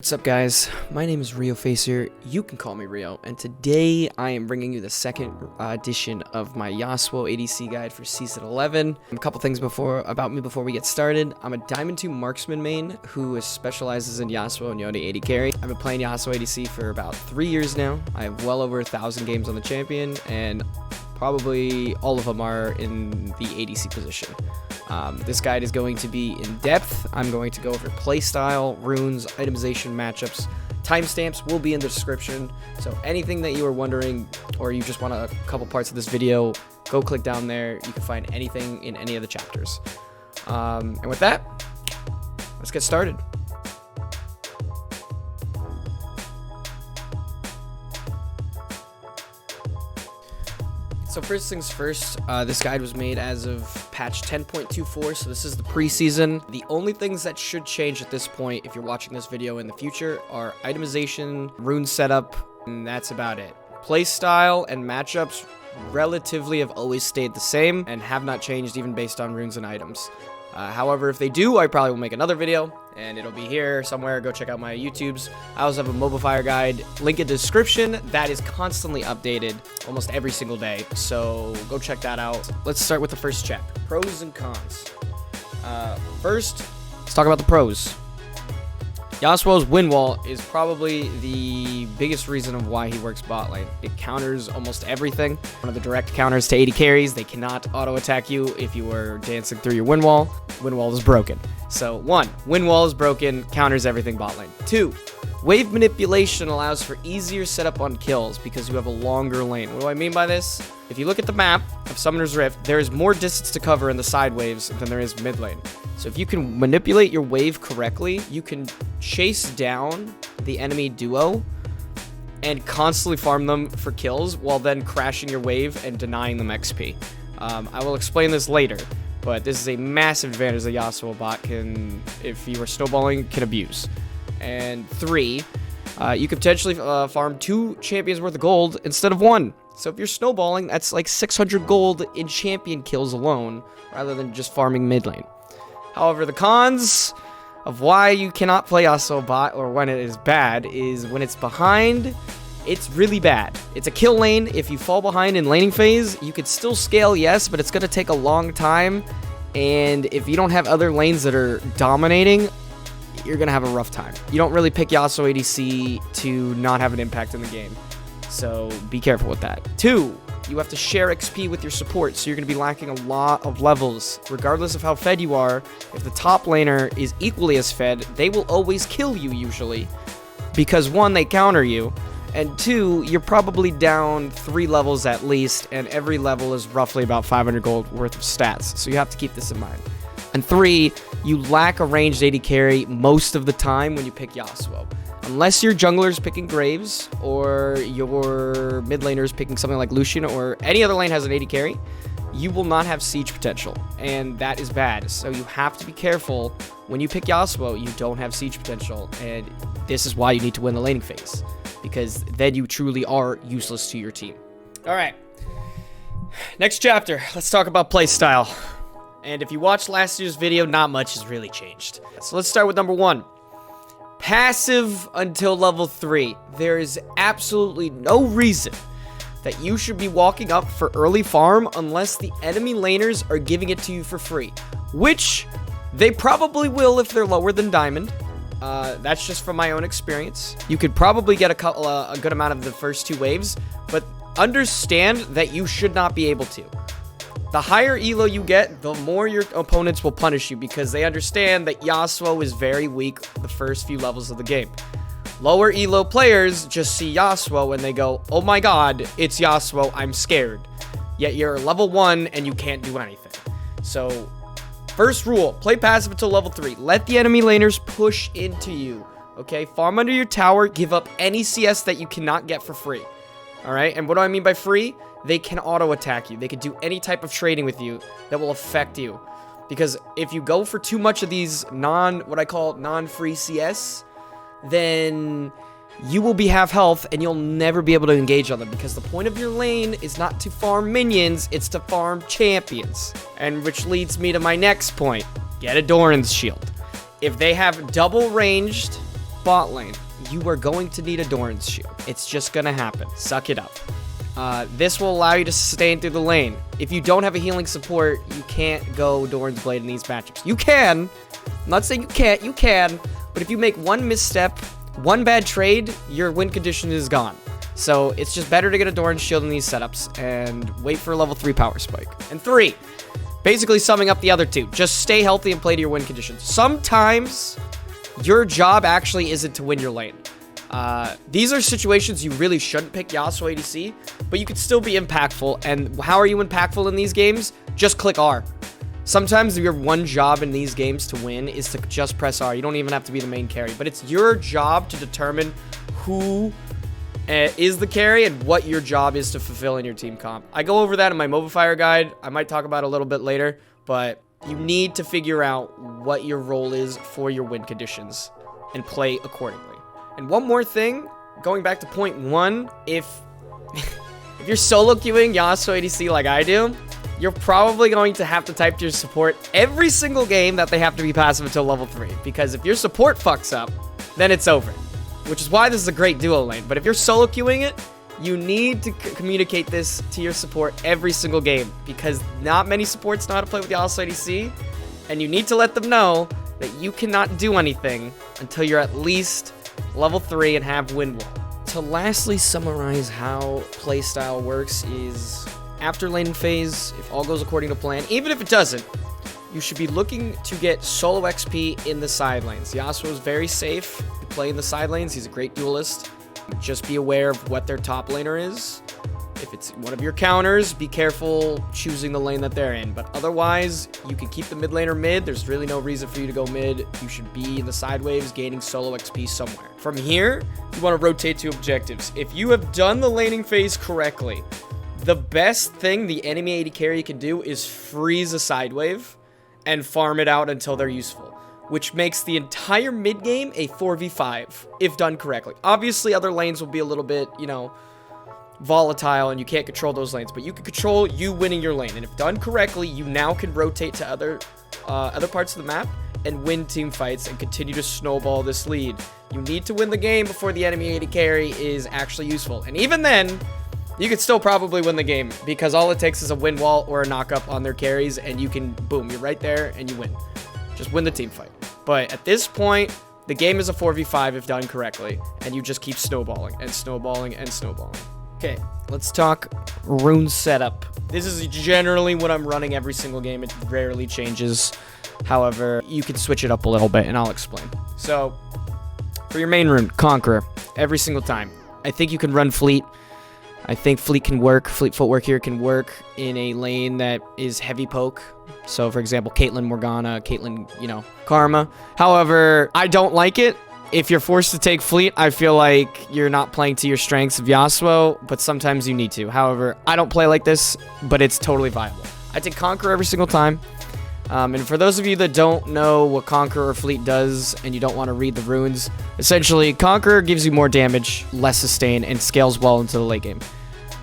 What's up guys, my name is Riofacer, you can call me Rio, and today I am bringing you the second edition of my Yasuo ADC guide for Season 11. A couple things about me before we get started. I'm a Diamond 2 Marksman main who specializes in Yasuo and Yone AD carry. I've been playing Yasuo ADC for about 3 years now. I have well over 1,000 games on the champion, and probably all of them are in the ADC position. This guide is going to be in depth. I'm going to go over playstyle, runes, itemization, matchups. Timestamps will be in the description. So anything that you are wondering or you just want a couple parts of this video, go click down there. You can find anything in any of the chapters. And with that, let's get started. So first things first, this guide was made as of patch 10.24, so this is the preseason. The only things that should change at this point, if you're watching this video in the future, are itemization, rune setup, and that's about it. Playstyle and matchups relatively have always stayed the same and have not changed even based on runes and items. However, if they do, I probably will make another video, and it'll be here somewhere. Go check out my YouTubes. I also have a mobafire guide, link in the description, that is constantly updated almost every single day, so go check that out. Let's start with the first chapter, pros and cons. First, let's talk about the pros. Yasuo's win wall is probably the biggest reason of why he works bot lane. It counters almost everything. One of the direct counters to AD carries. They cannot auto attack you if you are dancing through your win wall. Win wall is broken. So 1, win wall is broken, counters everything bot lane. 2, wave manipulation allows for easier setup on kills because you have a longer lane. What do I mean by this? If you look at the map of Summoner's Rift, there is more distance to cover in the side waves than there is mid lane. So if you can manipulate your wave correctly, you can chase down the enemy duo and constantly farm them for kills while then crashing your wave and denying them XP. I will explain this later, but this is a massive advantage that Yasuo bot can, if you are snowballing, can abuse. And 3, you could potentially farm 2 champions worth of gold instead of 1. So if you're snowballing, that's like 600 gold in champion kills alone, rather than just farming mid lane. However, the cons of why you cannot play Yasuo bot, or when it is bad, is when it's behind, it's really bad. It's a kill lane. If you fall behind in laning phase, you could still scale, yes, but it's going to take a long time. And if you don't have other lanes that are dominating, you're going to have a rough time. You don't really pick Yasuo ADC to not have an impact in the game. So be careful with that. 2, you have to share XP with your support, so you're going to be lacking a lot of levels. Regardless of how fed you are, if the top laner is equally as fed, they will always kill you usually. Because 1, they counter you, and 2, you're probably down 3 levels at least, and every level is roughly about 500 gold worth of stats. So you have to keep this in mind. And 3, you lack a ranged AD carry most of the time when you pick Yasuo. Unless your jungler's picking Graves, or your mid laner's picking something like Lucian, or any other lane has an AD carry, you will not have siege potential, and that is bad. So you have to be careful when you pick Yasuo, you don't have siege potential, and this is why you need to win the laning phase, because then you truly are useless to your team. Alright, next chapter, let's talk about playstyle. And if you watched last year's video, not much has really changed. So let's start with number 1. Passive until level 3. There is absolutely no reason that you should be walking up for early farm unless the enemy laners are giving it to you for free, which they probably will if they're lower than diamond. That's just from my own experience. You could probably get a good amount of the first 2 waves, but understand that you should not be able to. The higher elo you get, the more your opponents will punish you, because they understand that Yasuo is very weak the first few levels of the game. Lower elo players just see Yasuo and they go, oh my god, it's Yasuo, I'm scared. Yet you're level 1 and you can't do anything. So, first rule, play passive until level 3. Let the enemy laners push into you, okay? Farm under your tower, give up any CS that you cannot get for free. Alright, and what do I mean by free? They can auto attack you. They can do any type of trading with you that will affect you. Because if you go for too much of these what I call non-free CS, then you will be half health and you'll never be able to engage on them, because the point of your lane is not to farm minions, it's to farm champions. And which leads me to my next point. Get a Doran's shield. If they have double ranged bot lane, you are going to need a Doran's shield. It's just gonna happen. Suck it up. This will allow you to sustain through the lane. If you don't have a healing support, you can't go Doran's Blade in these matchups. You can. I'm not saying you can't. You can. But if you make one misstep, one bad trade, your win condition is gone. So it's just better to get a Doran's shield in these setups and wait for a level 3 power spike. And 3, basically summing up the other 2, just stay healthy and play to your win conditions. Sometimes your job actually isn't to win your lane. These are situations you really shouldn't pick Yasuo ADC, but you could still be impactful. And how are you impactful in these games? Just click R. Sometimes your one job in these games to win is to just press R. You don't even have to be the main carry, but it's your job to determine who is the carry and what your job is to fulfill in your team comp. I go over that in my mobafire guide. I might talk about it a little bit later, but you need to figure out what your role is for your win conditions and play accordingly. And one more thing, going back to point 1, if you're solo queuing Yasuo ADC like I do, you're probably going to have to type to your support every single game that they have to be passive until level 3. Because if your support fucks up, then it's over. Which is why this is a great duo lane. But if you're solo queuing it, you need to communicate this to your support every single game. Because not many supports know how to play with Yasuo ADC. And you need to let them know that you cannot do anything until you're at least level 3 and have wind wall. To lastly summarize how playstyle works is after laning phase, if all goes according to plan, even if it doesn't, you should be looking to get solo XP in the side lanes. Yasuo is very safe to play in the side lanes. He's a great duelist. Just be aware of what their top laner is. If it's one of your counters, be careful choosing the lane that they're in. But otherwise, you can keep the mid laner mid. There's really no reason for you to go mid. You should be in the side waves gaining solo XP somewhere. From here, you want to rotate to objectives. If you have done the laning phase correctly, the best thing the enemy AD carry can do is freeze a side wave and farm it out until they're useful, which makes the entire mid game a 4v5 if done correctly. Obviously, other lanes will be a little bit, you know, volatile and you can't control those lanes, but you can control you winning your lane. And if done correctly, you now can rotate to other parts of the map and win team fights and continue to snowball this lead. You need to win the game before the enemy AD carry is actually useful. And even then, you could still probably win the game because all it takes is a win wall or a knock up on their carries and you can, boom, you're right there and you win. Just win the team fight. But at this point, the game is a 4v5 if done correctly, and you just keep snowballing and snowballing and snowballing. Okay, let's talk rune setup. This is generally what I'm running every single game. It rarely changes. However, you can switch it up a little bit, and I'll explain. So, for your main rune, Conqueror, every single time. I think you can run Fleet. I think Fleet can work. Fleet footwork here can work in a lane that is heavy poke. So, for example, Caitlyn Morgana, Caitlyn, you know, Karma. However, I don't like it. If you're forced to take Fleet, I feel like you're not playing to your strengths of Yasuo, but sometimes you need to. However, I don't play like this, but it's totally viable. I take Conqueror every single time. And for those of you that don't know what Conqueror or Fleet does and you don't want to read the runes, essentially, Conqueror gives you more damage, less sustain, and scales well into the late game.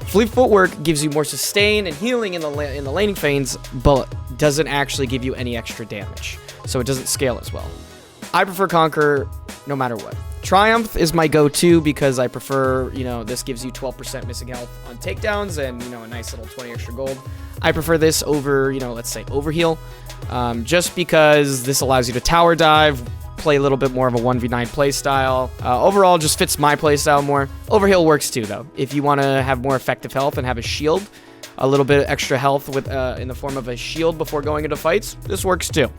Fleet Footwork gives you more sustain and healing in the laning phase, but doesn't actually give you any extra damage, so it doesn't scale as well. I prefer Conqueror no matter what. Triumph is my go-to because I prefer, you know, this gives you 12% missing health on takedowns and, you know, a nice little 20 extra gold. I prefer this over, you know, let's say Overheal, just because this allows you to tower dive, play a little bit more of a 1v9 playstyle. Overall, just fits my playstyle more. Overheal works too, though. If you want to have more effective health and have a shield, a little bit extra health with in the form of a shield before going into fights, this works too.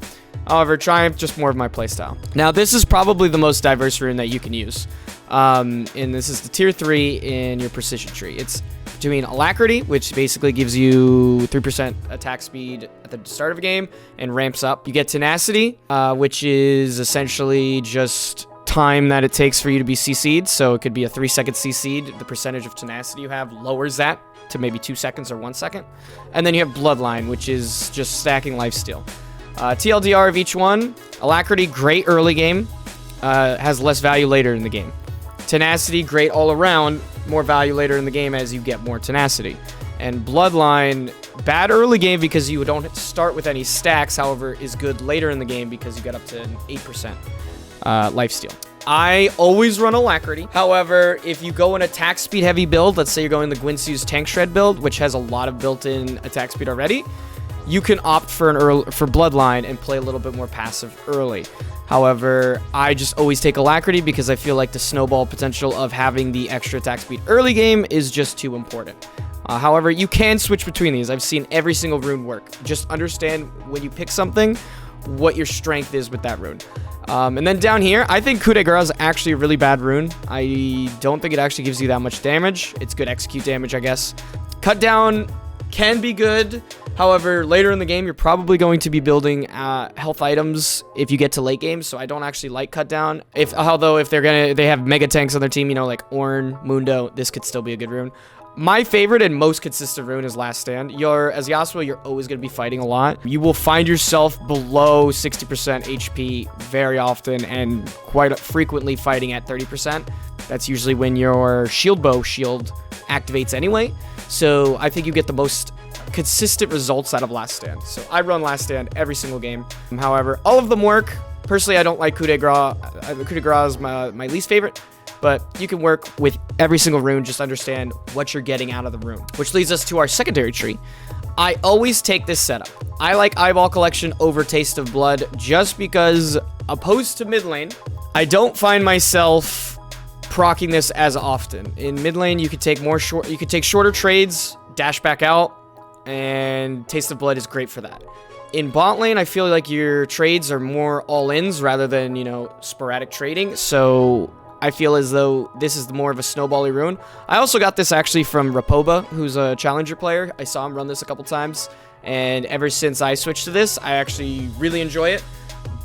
However, Triumph, just more of my playstyle. Now, this is probably the most diverse rune that you can use. And this is the tier 3 in your precision tree. It's between Alacrity, which basically gives you 3% attack speed at the start of a game and ramps up. You get Tenacity, which is essentially just time that it takes for you to be CC'd. So it could be a 3-second CC'd. The percentage of Tenacity you have lowers that to maybe 2 seconds or 1 second. And then you have Bloodline, which is just stacking lifesteal. TLDR of each one, Alacrity, great early game, has less value later in the game. Tenacity, great all around, more value later in the game as you get more Tenacity. And Bloodline, bad early game because you don't start with any stacks, however, is good later in the game because you get up to an 8% lifesteal. I always run Alacrity. However, if you go an attack speed heavy build, let's say you're going the Gwynsu's Tank Shred build, which has a lot of built-in attack speed already, you can opt for Bloodline and play a little bit more passive early. However, I just always take Alacrity because I feel like the snowball potential of having the extra attack speed early game is just too important. However, you can switch between these. I've seen every single rune work. Just understand when you pick something, what your strength is with that rune. And then down here, I think Coup de Grace is actually a really bad rune. I don't think it actually gives you that much damage. It's good execute damage, I guess. Cut down can be good. However, later in the game, you're probably going to be building health items if you get to late game, so I don't actually like cut down. Although if they have mega tanks on their team, you know, like Ornn, Mundo, this could still be a good rune. My favorite and most consistent rune is Last Stand. As Yasuo, you're always going to be fighting a lot. You will find yourself below 60% HP very often and quite frequently fighting at 30%. That's usually when your shield bow shield activates anyway. So I think you get the most consistent results out of Last Stand. So I run Last Stand every single game. However, all of them work. Personally, I don't like Coup de Grace. Coup de Grace is my least favorite. But you can work with every single rune, just understand what you're getting out of the rune. Which leads us to our secondary tree. I always take this setup. I like Eyeball Collection over Taste of Blood just because, opposed to mid lane, I don't find myself proccing this as often. In mid lane, you could take shorter trades, dash back out, and Taste of Blood is great for that. In bot lane, I feel like your trades are more all-ins rather than, you know, sporadic trading. So I feel as though this is more of a snowbally rune. I also got this actually from Rapoba, who's a challenger player. I saw him run this a couple times, and ever since I switched to this, I actually really enjoy it.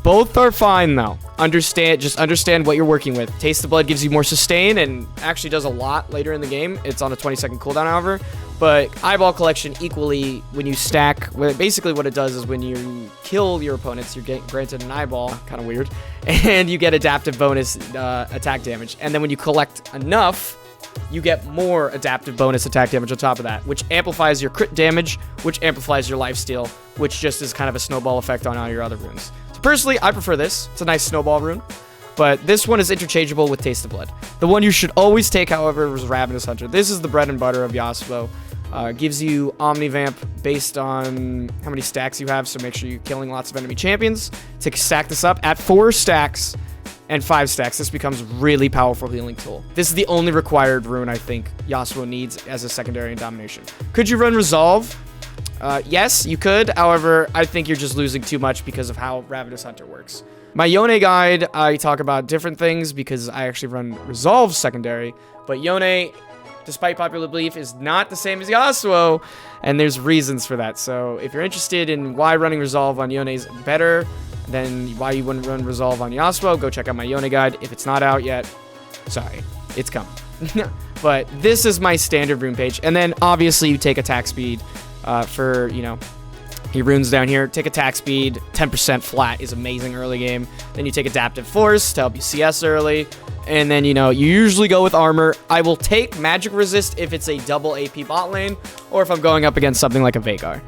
Both are fine though. Just understand what you're working with. Taste of Blood gives you more sustain and actually does a lot later in the game. It's on a 20-second cooldown, however. But Eyeball Collection equally, when you stack, basically what it does is when you kill your opponents, you're granted an eyeball, kind of weird, and you get adaptive bonus attack damage. And then when you collect enough, you get more adaptive bonus attack damage on top of that, which amplifies your crit damage, which amplifies your lifesteal, which just is kind of a snowball effect on all your other runes. Personally, I prefer this. It's a nice snowball rune, but this one is interchangeable with Taste of Blood. The one you should always take, however, is Ravenous Hunter. This is the bread and butter of Yasuo. Gives you Omnivamp based on how many stacks you have, so make sure you're killing lots of enemy champions. To stack this up at 4 stacks and 5 stacks, this becomes really powerful healing tool. This is the only required rune I think Yasuo needs as a secondary in domination. Could you run Resolve? Yes, you could. However, I think you're just losing too much because of how Ravenous Hunter works. My Yone guide, I talk about different things because I actually run Resolve secondary, but Yone, despite popular belief, is not the same as Yasuo, and there's reasons for that. So if you're interested in why running Resolve on Yone is better than why you wouldn't run Resolve on Yasuo, go check out my Yone guide. If it's not out yet, sorry, it's coming. But this is my standard rune page, and then obviously you take attack speed. For, you know, your runes down here. Take attack speed, 10% flat is amazing early game. Then you take adaptive force to help you CS early. And then, you know, you usually go with armor. I will take magic resist if it's a double AP bot lane, or if I'm going up against something like a Veigar,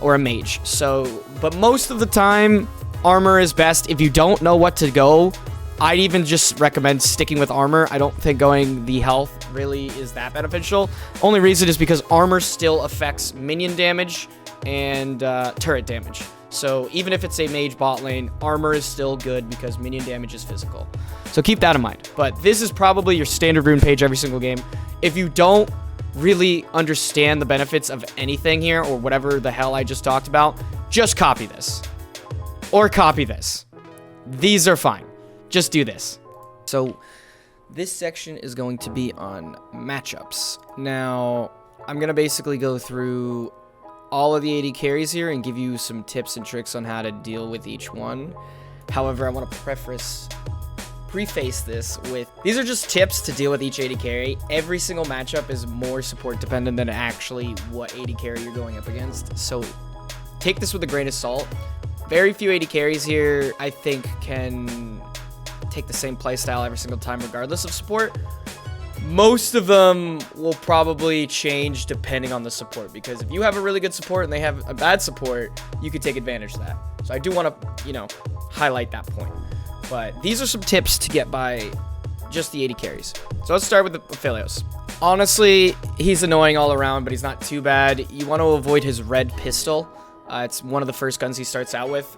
or a mage. So, but most of the time, armor is best. If you don't know what to go, I'd even just recommend sticking with armor. I don't think going the health really is that beneficial. Only reason is because armor still affects minion damage and turret damage. So even if it's a mage bot lane, armor is still good because minion damage is physical. So keep that in mind. But this is probably your standard rune page every single game. If you don't really understand the benefits of anything here or whatever the hell I just talked about, just copy this. Or copy this. These are fine. Just do this. So this section is going to be on matchups. Now, I'm going to basically go through all of the AD carries here and give you some tips and tricks on how to deal with each one. However, I want to preface this with, these are just tips to deal with each AD carry. Every single matchup is more support dependent than actually what AD carry you're going up against. So take this with a grain of salt. Very few AD carries here, I think, can take the same playstyle every single time regardless of support. Most of them will probably change depending on the support, because if you have a really good support and they have a bad support, you could take advantage of that. So I do want to, you know, highlight that point. But these are some tips to get by just the AD carries. So let's start with the Aphelios. Honestly, he's annoying all around, but he's not too bad. You want to avoid his red pistol. It's one of the first guns he starts out with.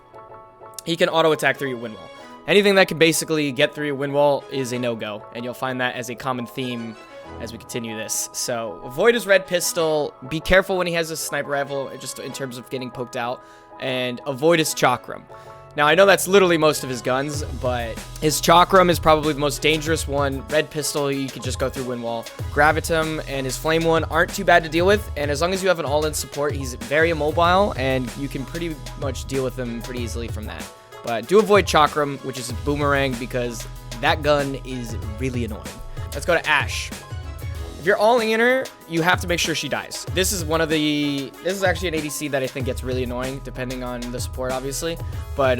He can auto attack through your wind wall. Anything that can basically get through your wind wall is a no-go, and you'll find that as a common theme as we continue this. So avoid his red pistol. Be careful when he has a sniper rifle, just in terms of getting poked out, and avoid his chakram. Now, I know that's literally most of his guns, but his chakram is probably the most dangerous one. Red pistol, you could just go through wind wall. Gravitum and his flame one aren't too bad to deal with, and as long as you have an all-in support, he's very immobile, and you can pretty much deal with him pretty easily from that. But do avoid chakram, which is a boomerang, because that gun is really annoying. Let's go to Ashe. If you're all in her, you have to make sure she dies. This is actually an ADC that I think gets really annoying, depending on the support, obviously. But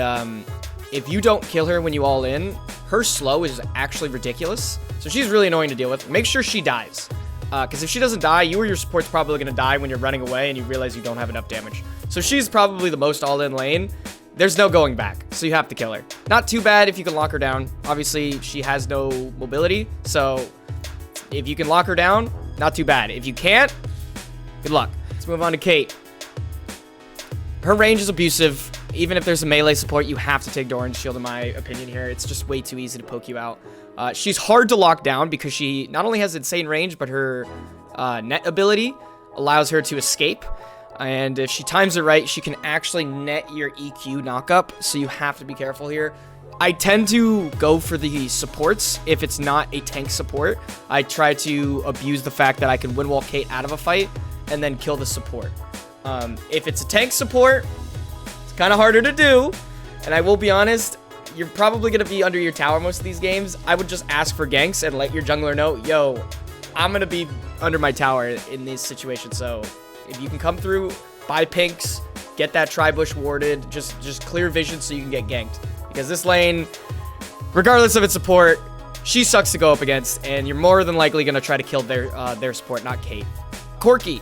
if you don't kill her when you all in, her slow is actually ridiculous. So she's really annoying to deal with. Make sure she dies. Because if she doesn't die, you or your support's probably going to die when you're running away and you realize you don't have enough damage. So she's probably the most all-in lane. There's no going back, so you have to kill her. Not too bad if you can lock her down. Obviously, she has no mobility, so if you can lock her down, not too bad. If you can't, good luck. Let's move on to Kate. Her range is abusive. Even if there's a melee support, you have to take Doran's shield, in my opinion here. It's just way too easy to poke you out. She's hard to lock down because she not only has insane range, but her net ability allows her to escape. And if she times it right, she can actually net your EQ knockup, so you have to be careful here. I tend to go for the supports if it's not a tank support. I try to abuse the fact that I can wind wall Kate out of a fight and then kill the support. If it's a tank support, it's kind of harder to do. And I will be honest, you're probably going to be under your tower most of these games. I would just ask for ganks and let your jungler know, yo, I'm going to be under my tower in this situation. So if you can come through, buy pinks, get that tri-bush warded, just clear vision so you can get ganked. Because this lane, regardless of its support, she sucks to go up against, and you're more than likely going to try to kill their support, not Kate. Corki,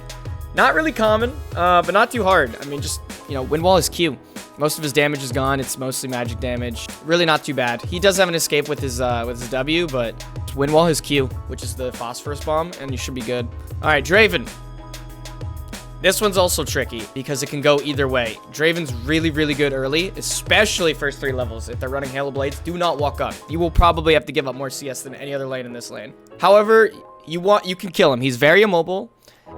not really common, but not too hard. I mean, just, wind wall is Q. Most of his damage is gone. It's mostly magic damage. Really not too bad. He does have an escape with his W, but wind wall is Q, which is the phosphorus bomb, and you should be good. All right, Draven. This one's also tricky because it can go either way. Draven's really, really good early, especially first 3 levels. If they're running Halo Blades, do not walk up. You will probably have to give up more CS than any other lane in this lane. However, you can kill him. He's very immobile,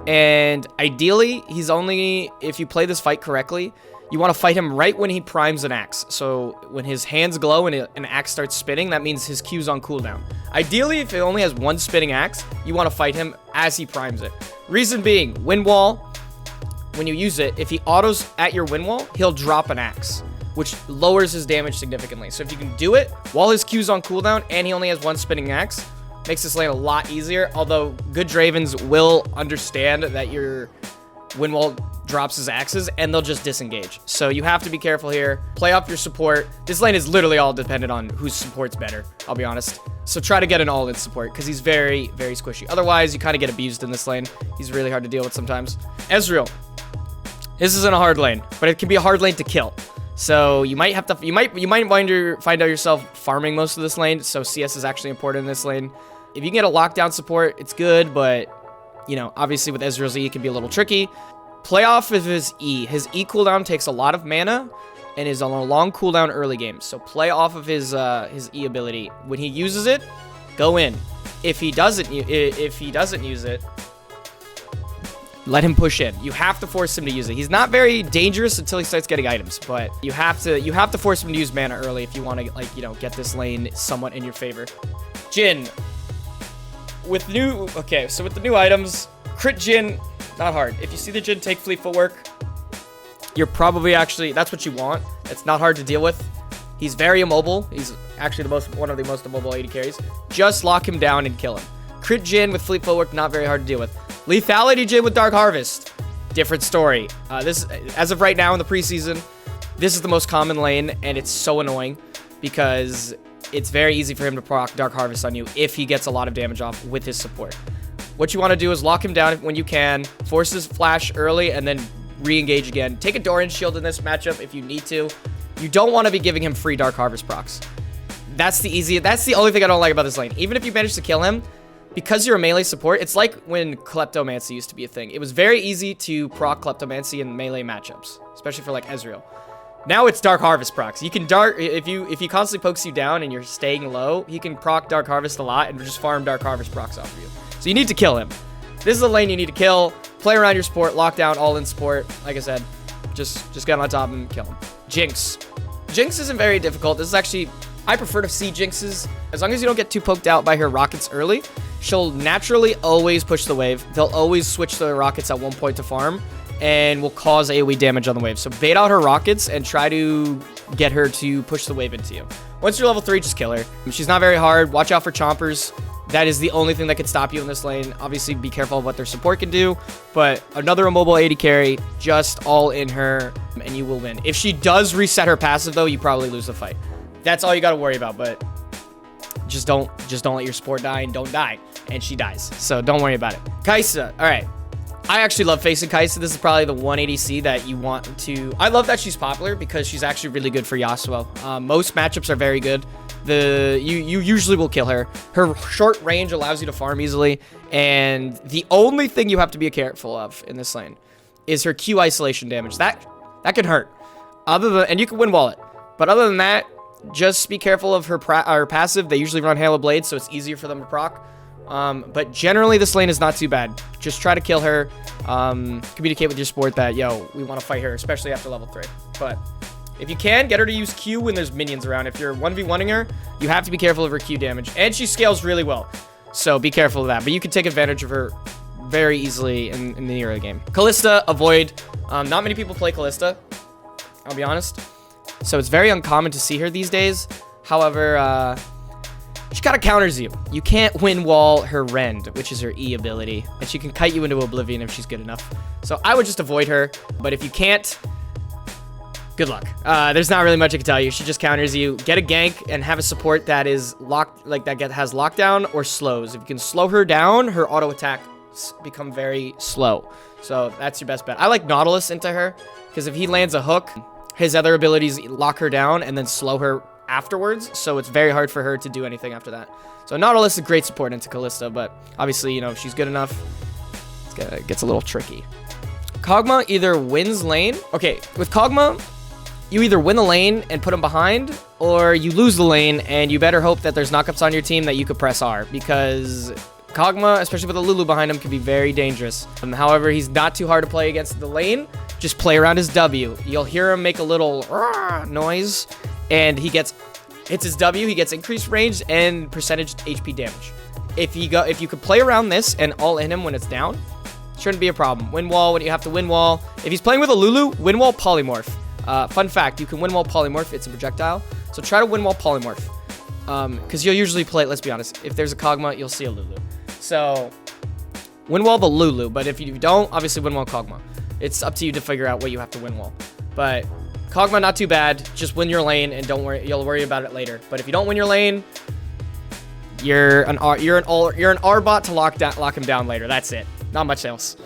and ideally, he's only, if you play this fight correctly, you want to fight him right when he primes an axe. So when his hands glow and an axe starts spinning, that means his Q's on cooldown. Ideally, if it only has one spinning axe, you want to fight him as he primes it. Reason being, wind wall, when you use it, if he autos at your wind wall, he'll drop an axe, which lowers his damage significantly. So if you can do it while his Q's on cooldown and he only has one spinning axe, makes this lane a lot easier. Although good Dravens will understand that your wind wall drops his axes and they'll just disengage. So you have to be careful here. Play off your support. This lane is literally all dependent on whose support's better, I'll be honest. So try to get an all-in support because he's very, very squishy. Otherwise, you kind of get abused in this lane. He's really hard to deal with sometimes. Ezreal. This isn't a hard lane, but it can be a hard lane to kill. So you might have to, you might find out yourself farming most of this lane. So CS is actually important in this lane. If you can get a lockdown support, it's good, but obviously with Ezreal's E, it can be a little tricky. Play off of his E. His E cooldown takes a lot of mana and is on a long cooldown early game. So play off of his E ability. When he uses it, go in. If he doesn't use it, let him push in. You have to force him to use it. He's not very dangerous until he starts getting items, but you have to force him to use mana early if you want to get this lane somewhat in your favor. Jhin. With the new items, crit Jhin, not hard. If you see the Jhin take fleet footwork, you're probably that's what you want. It's not hard to deal with. He's very immobile. He's actually one of the most immobile AD carries. Just lock him down and kill him. Crit Jhin with fleet footwork, not very hard to deal with. Lethality Jhin with Dark Harvest, different story. This, as of right now in the preseason, this is the most common lane, and it's so annoying because it's very easy for him to proc Dark Harvest on you if he gets a lot of damage off with his support. What you want to do is lock him down when you can, force his flash early, and then re-engage again. Take a Doran's shield in this matchup if you need to. You don't want to be giving him free Dark Harvest procs. That's the only thing I don't like about this lane. Even if you manage to kill him, because you're a melee support, it's like when Kleptomancy used to be a thing. It was very easy to proc Kleptomancy in melee matchups, especially for like Ezreal. Now it's Dark Harvest procs. You can if he constantly pokes you down and you're staying low, he can proc Dark Harvest a lot and just farm Dark Harvest procs off of you. So you need to kill him. This is a lane you need to kill. Play around your support, lock down, all in support. Like I said, just get on top and kill him. Jinx. Jinx isn't very difficult. This is actually, I prefer to see Jinx's. As long as you don't get too poked out by her rockets early, she'll naturally always push the wave. They'll always switch the rockets at one point to farm and will cause AoE damage on the wave. So bait out her rockets and try to get her to push the wave into you. Once you're level 3, just kill her. She's not very hard. Watch out for chompers. That is the only thing that could stop you in this lane. Obviously, be careful of what their support can do. But another immobile AD carry, just all in her, and you will win. If she does reset her passive, though, you probably lose the fight. That's all you got to worry about. But just don't let your support die and don't die. And she dies. So don't worry about it. Kaisa. All right. I actually love facing Kaisa. This is probably the one ADC that you want to... I love that she's popular because she's actually really good for Yasuo. Most matchups are very good. You usually will kill her. Her short range allows you to farm easily. And the only thing you have to be careful of in this lane is her Q isolation damage. That can hurt. And you can win wall it. But other than that, just be careful of her passive. They usually run Hail of Blades, so it's easier for them to proc. But generally this lane is not too bad. Just try to kill her. Communicate with your support that, yo, we want to fight her, especially after level 3. But if you can, get her to use Q when there's minions around. If you're 1v1ing her, you have to be careful of her Q damage. And she scales really well, so be careful of that. But you can take advantage of her very easily in the early game. Kalista, avoid. Not many people play Kalista, I'll be honest. So it's very uncommon to see her these days. However, she kind of counters you. You can't win wall her Rend, which is her E ability, and she can kite you into oblivion if she's good enough. So I would just avoid her, but if you can't, good luck. There's not really much I can tell you. She just counters you. Get a gank and have a support that is locked, like that has lockdown or slows. If you can slow her down, her auto attacks become very slow. So that's your best bet. I like Nautilus into her because if he lands a hook, his other abilities lock her down and then slow her afterwards, so it's very hard for her to do anything after that. So Nautilus is a great support into Kalista, but obviously, you know, if she's good enough, it gets a little tricky. Kog'Maw either wins lane. Okay, with Kog'Maw, you either win the lane and put him behind, or you lose the lane and you better hope that there's knockups on your team that you could press R, because Kog'Maw, especially with a Lulu behind him, can be very dangerous. However, he's not too hard to play against the lane. Just play around his W. You'll hear him make a little noise, and he hits his W, he gets increased range and percentage HP damage. If you could play around this and all in him when it's down, shouldn't be a problem. Win wall when you have to win wall. If he's playing with a Lulu, win wall polymorph. Fun fact, you can win wall polymorph. It's a projectile. So try to win wall polymorph. Because you'll usually play, let's be honest, if there's a Kog'Maw, you'll see a Lulu. So win wall the Lulu, but if you don't, obviously win wall Kog'Maw. It's up to you to figure out what you have to win wall. But Kog'Maw, not too bad. Just win your lane and don't worry. You'll worry about it later. But if you don't win your lane, you're an R bot to lock him down later. That's it. Not much else.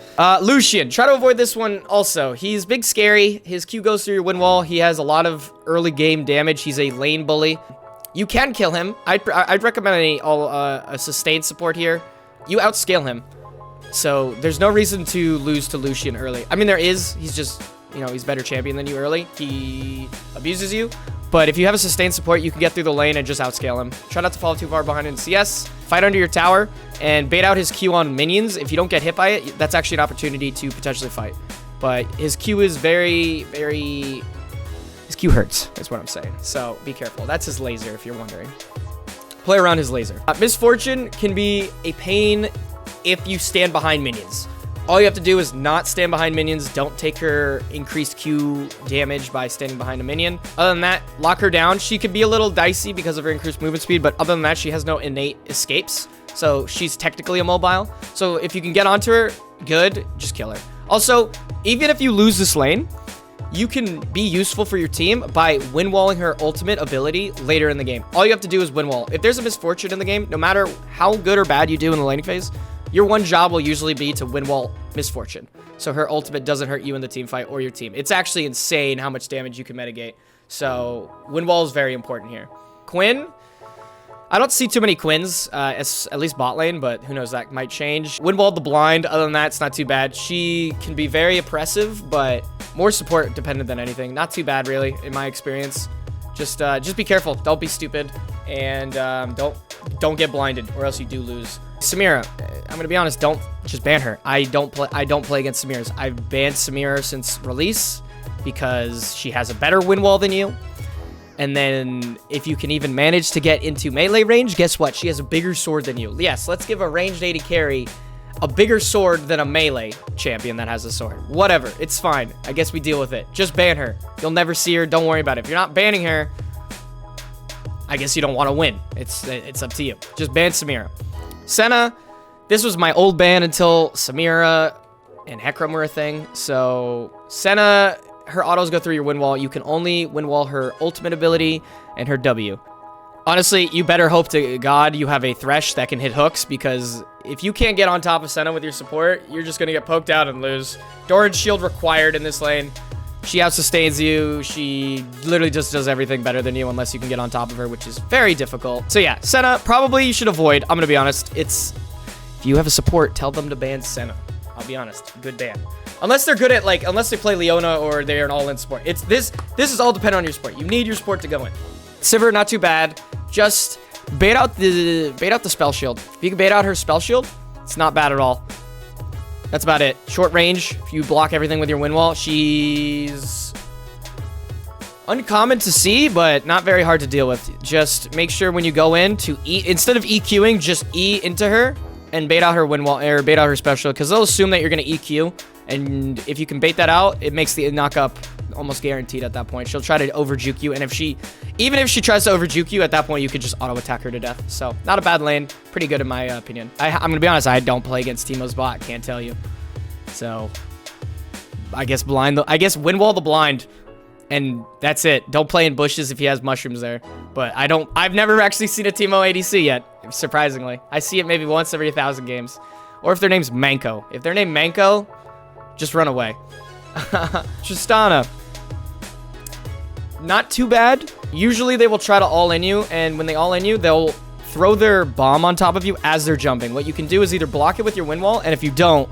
Lucian, try to avoid this one also. He's big scary. His Q goes through your win wall. He has a lot of early game damage. He's a lane bully. You can kill him. I'd recommend a sustained support here. You outscale him. So there's no reason to lose to Lucian early. I mean, there is. He's just, you know, he's better champion than you early. He abuses you. But if you have a sustained support, you can get through the lane and just outscale him. Try not to fall too far behind in CS. Fight under your tower and bait out his Q on minions. If you don't get hit by it, that's actually an opportunity to potentially fight. But his Q is very, very... His Q hurts, is what I'm saying. So be careful. That's his laser, if you're wondering. Play around his laser. Misfortune can be a pain if you stand behind minions. All you have to do is not stand behind minions. Don't take her increased Q damage by standing behind a minion. Other than that, lock her down. She could be a little dicey because of her increased movement speed, but other than that, she has no innate escapes. So she's technically immobile. So if you can get onto her, good, just kill her. Also, even if you lose this lane, you can be useful for your team by win walling her ultimate ability later in the game. All you have to do is win wall. If there's a misfortune in the game, no matter how good or bad you do in the laning phase, your one job will usually be to win wall misfortune. So her ultimate doesn't hurt you in the team fight or your team. It's actually insane how much damage you can mitigate. So win wall is very important here. Quinn, I don't see too many Quinns, at least bot lane, but who knows, that might change. Windwall the blind, other than that, it's not too bad. She can be very oppressive, but more support dependent than anything. Not too bad, really, in my experience. Just be careful. Don't be stupid, and don't get blinded, or else you do lose. Samira, I'm gonna be honest. Don't just ban her. I don't play against Samiras. I've banned Samira since release because she has a better win wall than you. And then if you can even manage to get into melee range, guess what? She has a bigger sword than you. Yes, let's give a ranged AD carry a bigger sword than a melee champion that has a sword. Whatever, it's fine. I guess we deal with it. Just ban her. You'll never see her. Don't worry about it. If you're not banning her, I guess you don't want to win. It's up to you. Just ban Samira. Senna, this was my old ban until Samira and Hecarim were a thing. So Senna, her autos go through your win wall. You can only win wall her ultimate ability and her W. Honestly, you better hope to God you have a Thresh that can hit hooks, because if you can't get on top of Senna with your support, you're just going to get poked out and lose. Doran's shield required in this lane. She out-sustains you. She literally just does everything better than you unless you can get on top of her, which is very difficult. So yeah, Senna, probably you should avoid. I'm going to be honest. If you have a support, tell them to ban Senna. I'll be honest. Good ban. Unless they're good at, unless they play Leona or they're an all-in support. This is all dependent on your support. You need your support to go in. Sivir, not too bad. Just bait out the spell shield. If you can bait out her spell shield, it's not bad at all. That's about it. Short range. If you block everything with your win wall, she's uncommon to see, but not very hard to deal with. Just make sure when you go in to instead of EQing, just E into her and bait out her win wall, or bait out her spell shield, because they'll assume that you're going to EQ. And if you can bait that out, it makes the knock up almost guaranteed at that point. She'll try to over-juke you, and even if she tries to over-juke you, at that point, you could just auto-attack her to death. So, not a bad lane. Pretty good in my opinion. I'm going to be honest, I don't play against Teemo's bot. Can't tell you. So, I guess win wall the blind, and that's it. Don't play in bushes if he has mushrooms there. But I've never actually seen a Teemo ADC yet, surprisingly. I see it maybe once every 1,000 games. Or if their name's Manko. If their name Manko, just run away. Tristana. Not too bad. Usually they will try to all-in you, and when they all-in you, they'll throw their bomb on top of you as they're jumping. What you can do is either block it with your win wall, and if you don't,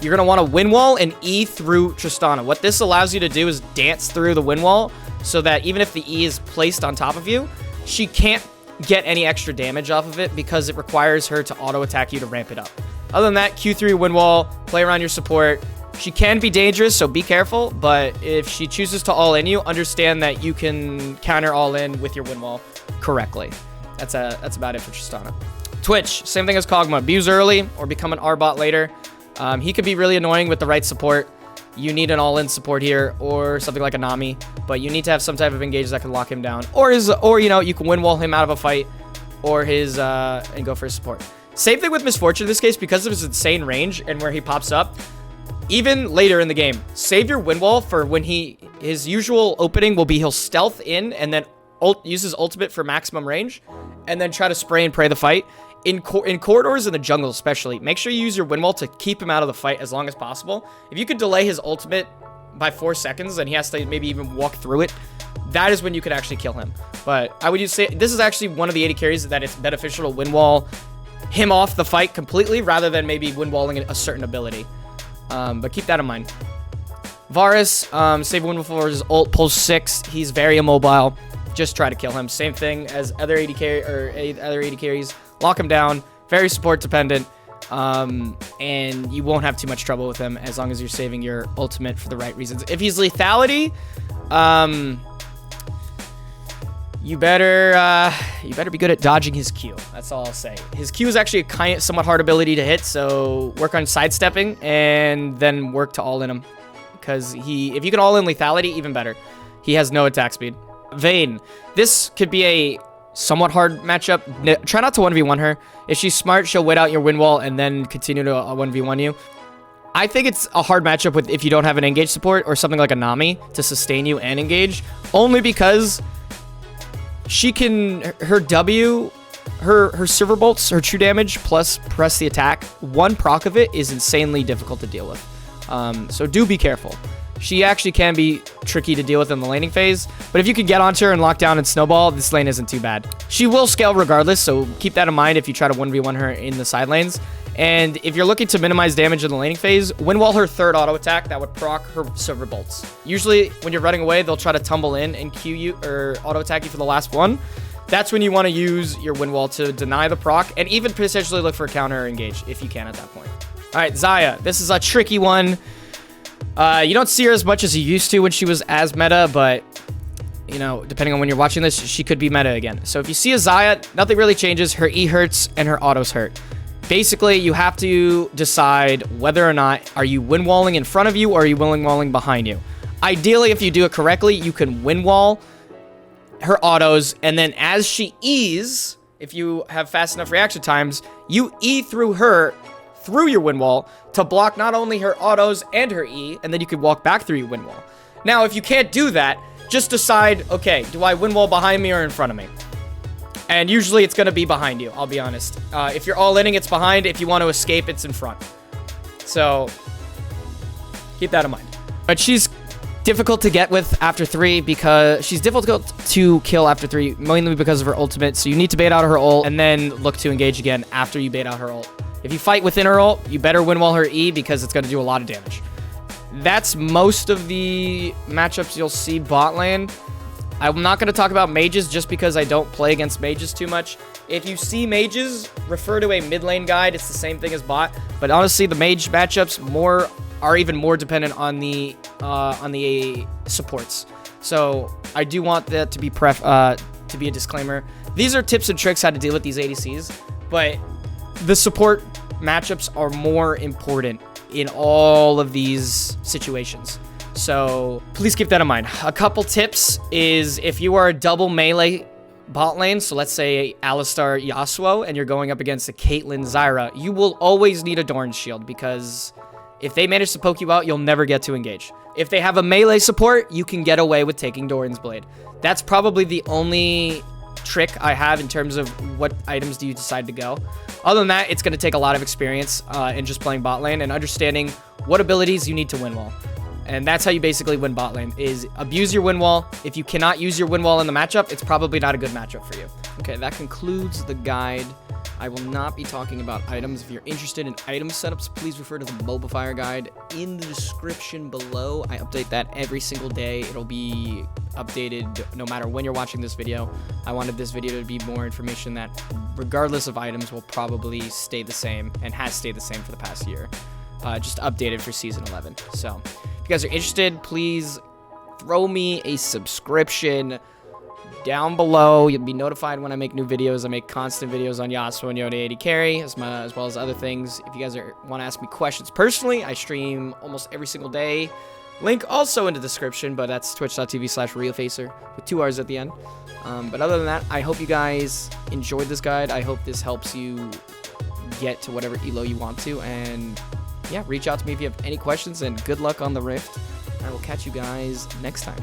you're going to want to win wall and E through Tristana. What this allows you to do is dance through the win wall so that even if the E is placed on top of you, she can't get any extra damage off of it because it requires her to auto-attack you to ramp it up. Other than that, Q3 win wall, play around your support. She can be dangerous, so be careful, but if she chooses to all-in you, understand that you can counter all-in with your win wall correctly. That's about it for Tristana. Twitch, same thing as Kog'Maw. Abuse early or become an R-bot later. He could be really annoying with the right support. You need an all-in support here, or something like a Nami, but you need to have some type of engage that can lock him down, or you can win wall him out of a fight, or and go for his support. Same thing with Misfortune in this case, because of his insane range and where he pops up. Even later in the game, save your win wall for when his usual opening will be he'll stealth in and then use his ultimate for maximum range, and then try to spray and pray the fight. In corridors in the jungle especially, make sure you use your win wall to keep him out of the fight as long as possible. If you could delay his ultimate by 4 seconds and he has to maybe even walk through it, that is when you could actually kill him. But I would say this is actually one of the AD carries that it's beneficial to win wall him off the fight completely rather than maybe win walling a certain ability. But keep that in mind. Varus, save win for his ult, pulls 6. He's very immobile. Just try to kill him. Same thing as other AD carries. Lock him down. Very support dependent. And you won't have too much trouble with him as long as you're saving your ultimate for the right reasons. If he's lethality, you better be good at dodging his Q. That's all I'll say. His Q is actually a somewhat hard ability to hit, so work on sidestepping and then work to all in him. Because if you can all in lethality, even better. He has no attack speed. Vayne. This could be a somewhat hard matchup. Try not to 1v1 her. If she's smart, she'll wait out your win wall and then continue to 1v1 you. I think it's a hard matchup if you don't have an engage support or something like a Nami to sustain you and engage. Only because she can, her W, her silver bolts, her true damage plus press the attack, one proc of it is insanely difficult to deal with. So do be careful. She actually can be tricky to deal with in the laning phase, but if you can get onto her and lock down and snowball, this lane isn't too bad. She will scale regardless, so keep that in mind if you try to 1v1 her in the side lanes. And if you're looking to minimize damage in the laning phase, windwall her third auto attack that would proc her silver bolts. Usually when you're running away, they'll try to tumble in and Q you or auto attack you for the last one. That's when you want to use your windwall to deny the proc and even potentially look for a counter or engage if you can at that point. All right, Xayah. This is a tricky one. You don't see her as much as you used to when she was as meta, but you know, depending on when you're watching this, she could be meta again. So if you see a Xayah, nothing really changes. Her E hurts and her autos hurt. Basically, you have to decide whether or not are you windwalling in front of you or are you windwalling behind you. Ideally, if you do it correctly, you can windwall her autos, and then as she E's, if you have fast enough reaction times, you E through her through your windwall to block not only her autos and her E, and then you can walk back through your windwall. Now, if you can't do that, just decide, okay, do I windwall behind me or in front of me? And usually it's going to be behind you, I'll be honest. If you're all-inning, it's behind. If you want to escape, it's in front. So, keep that in mind. But she's difficult to get with after 3 because she's difficult to kill after 3, mainly because of her ultimate. So you need to bait out her ult and then look to engage again after you bait out her ult. If you fight within her ult, you better windwall her E because it's going to do a lot of damage. That's most of the matchups you'll see bot lane. I'm not going to talk about mages just because I don't play against mages too much. If you see mages, refer to a mid lane guide. It's the same thing as bot. But honestly, the mage matchups are even more dependent on the supports. So I do want that to be a disclaimer. These are tips and tricks how to deal with these ADCs, but the support matchups are more important in all of these situations. So please keep that in mind. A couple tips is if you are a double melee bot lane, so let's say Alistar Yasuo, and you're going up against a Caitlyn Xayah, you will always need a Doran's shield because if they manage to poke you out, you'll never get to engage. If they have a melee support, you can get away with taking Doran's blade. That's probably the only trick I have in terms of what items do you decide to go. Other than that, it's going to take a lot of experience in just playing bot lane and understanding what abilities you need to win wall. And that's how you basically win bot lane, is abuse your win wall. If you cannot use your win wall in the matchup, it's probably not a good matchup for you. Okay, that concludes the guide. I will not be talking about items. If you're interested in item setups, please refer to the mobafire guide in the description below. I update that every single day. It'll be updated no matter when you're watching this video. I wanted this video to be more information that, regardless of items, will probably stay the same and has stayed the same for the past year. Just updated for Season 11. So, if you guys are interested, please throw me a subscription down below. You'll be notified when I make new videos. I make constant videos on Yasuo and Yasuo AD carry, as well as other things. If you guys want to ask me questions personally, I stream almost every single day. Link also in the description, but that's twitch.tv/Riofacer with 2 R's at the end. But other than that, I hope you guys enjoyed this guide. I hope this helps you get to whatever elo you want to. And yeah, reach out to me if you have any questions, and good luck on the Rift. I will catch you guys next time.